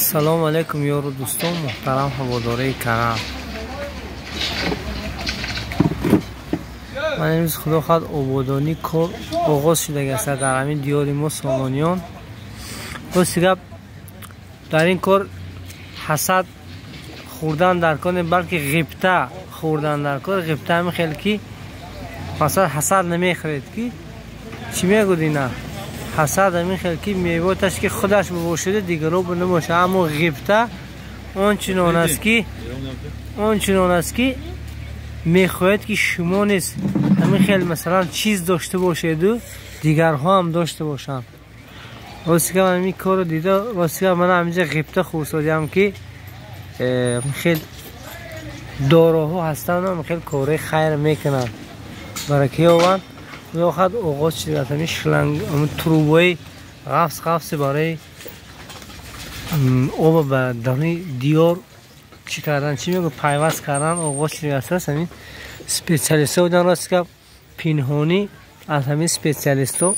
السلام علیکم یارو دوستان محترم هواداره کانال. من امروز خدا خواهد آبادانی کار آغاز شده است در همین دیار ما سامانیان. راست گپ در این کار حسد خوردن در کار بلکه غیبته خوردن در کار. غیبته همین خیلی که مثلا حسد نمیخرید که چی میگودی نه حسد همین خیلی که میواتش که خودش بباشده دیگرو بنباشه، اما غیبته آنچنان است که میخواهد که شما نیست همین خیلی مثلا چیز داشته باشید و دیگرها هم داشته باشن. راستی که من این کار رو دیده، راستی که من همینجا غیبته خورسادیم که خیلی داراها هستن و خیلی کاره خیر میکنن برای که آوان خدا خواهد آغاز شده همین شلنگ تروبای غفص برای آب به درون دیار چی کردن چی میگه پیوست کردن آغاز شده است. همین سپیشالیست ها بودن راست که پنهانی از همین سپیشالیست ها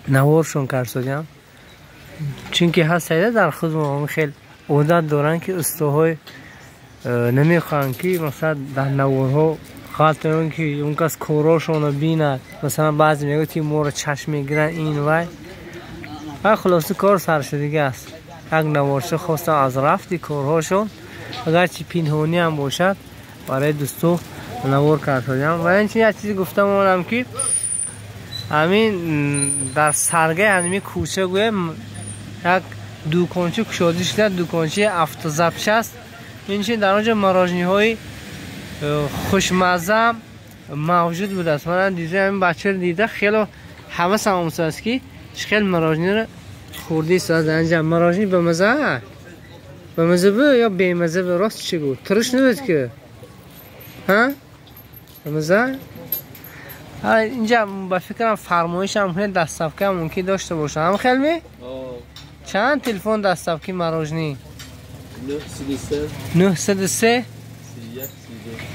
نوارشون کردیم، چون که هست در خود ما خیلی عادت دارن که استوهای نمیخوان که مثلا در نوارها خاطرون که اون کس کوراشون رو بیند، مثلا بعضی میگه که مور چشم میگیرن این وای و خلاصه کار سرشدگی است. یک نوارچه خواستم از رفتی کارهاشون اگرچه پنهانی هم باشد برای دوستو نوار کردم. و این چیز یک چیزی گفتم اونم که همین در سرگه همین کوچه گویم یک دوکانچه کشاده شده، دوکانچه افتزبش است. این چیز در آنجا مراجنی های خوشمزه موجود بود است. من دیده همین بچه رو دیده خیلی حوث هم است که خیلی مراجنی رو خوردی است. از اینجا مراجنی به مزه به یا به مزه به راست چی بود ترش نبود که ها به مزه. اینجا با فکرم فرمایش هم خیلی دستافکه ممکن داشته باشه. هم خیلی چند تلفن دستافکی مراجنی 933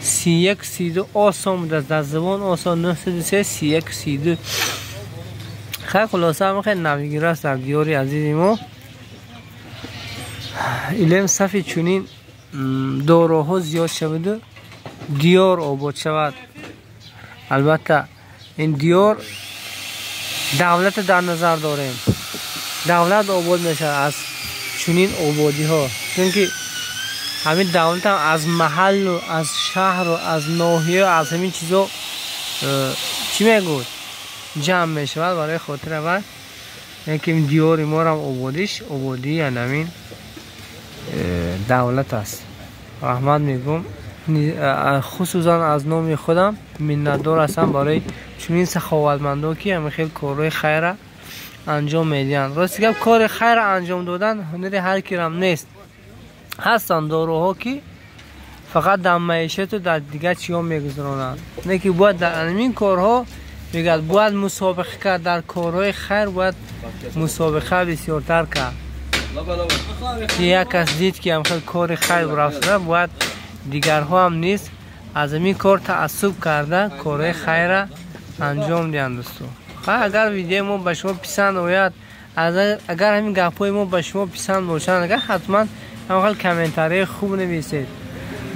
3132 آسان بود در زبان آسان 933 3132. خیلی خلاصه هم خیلی نویگیر است در دیاری عزیزی ما. ایلم صفی چونین داراها زیاد شود دیار آباد شود. البته این دیار دولت در نظر داریم، دولت آباد میشه از چونین آبادی ها، چون که همین دولت هم از محل و از شهر و از ناحیه و از همین چیزا چی میگود جمع میشه برای خاطر اول اینکه این دیار ما هم آبادی یعنی همین دولت است. رحمت میگم خصوصا از نام خودم منتدار هستم برای چنین سخاوتمندان که همین خیلی کارهای خیر انجام میدن. راستی که کار خیر انجام دادن هنر هر کی هم نیست. هستن داروها که فقط در معیشت و در دیگه چیا میگذرونن، نه که باید در این کارها میگه باید مسابقه کرد، در کارهای خیر باید مسابقه بسیارتر کرد. یک کس دید که هم خیلی کار خیر برافته باید دیگرها هم نیست از این کار تعصب کرده کارهای خیر انجام دیدن دوستو. اگر ویدیو ما به شما پسند آید، اگر همین گپای ما به شما پسند باشن، اگر حتما همه کامنتاری خوب نویسید.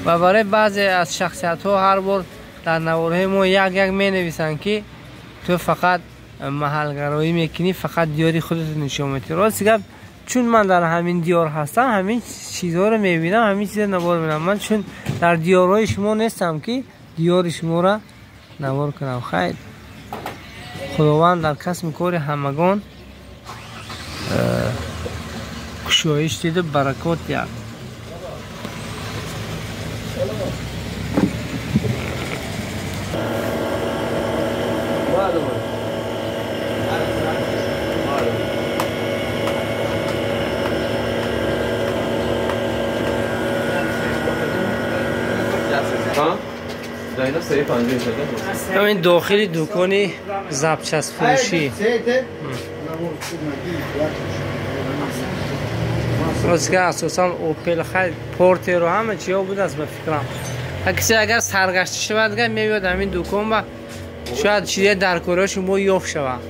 و برای بعضی از شخصیت ها هر بار در نوارهای ما یک می نویسن که تو فقط محلگرایی میکنی، فقط دیاری خودت نشون میدی. راستی گپ چون من در همین دیار هستم همین چیزها رو میبینم، همین چیزا نوار میبینم. من چون در دیارهای شما نیستم که دیار شما را نوار کنم. خیر خداوند در کسب کار همگان کشایش دیده برکات یاد. همین داخلی دکانی زبچست فروشی راست که اساسا اوپل خیلی پورتی رو همه چی ها بود از به فکرم. کسی اگر سرگشته شود دیگه میبید همین دکان و شاید چیزی در کارهای شما یافت شود.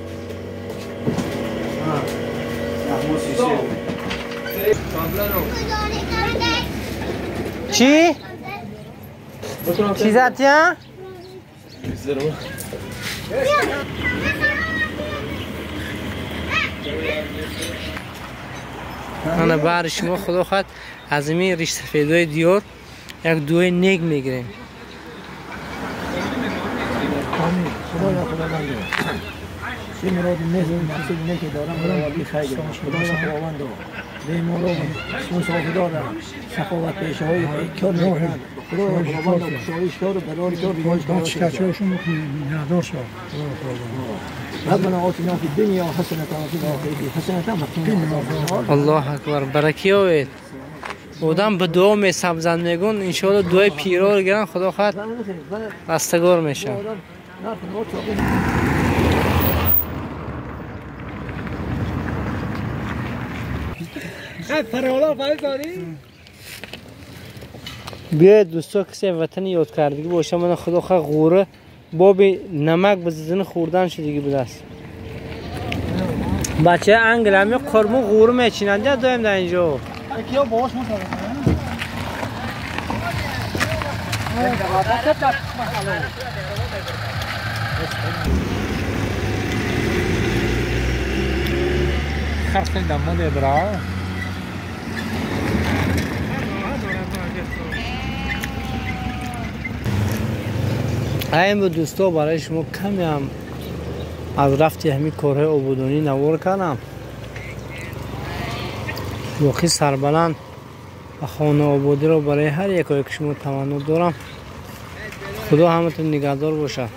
چی؟ چی زدیم؟ من بر شما خدا خواهد از این ریش سفیدای دیور یک دوی نیک میگیریم. چه مراد مقصود نیکی دارم مرادی خیلی خدای خداوند بیمارو مسافر دارم سخاوت پیشه های کار میکنند خدای خداوند شایش کار و برای کار بیمارش کار شکرشون ندار شد ربنا آتنا فی الدنیا حسنة و فی الآخرة حسنة الله اکبر برکی اوید بودم به دعا می سبزن میگون انشاءالله دوی پیرا رو گرن خدا خواهد رستگار میشن. بیاید دوستا کسی وطن یاد کردگی باشه من خدا خواه غوره باب نمک بزدن خوردن شدگی به دست بچه انگل همه قرمو غوره میچینند یا دایم در اینجا خرسن دمان ادرا این به دوستا برای شما کمی هم از رفتی همین کارهای عبودانی نوار کنم. واقعی سربلند و خانه آبادی رو برای هر یک که شما تمنا دارم. خدا همتون نگهدار باشه.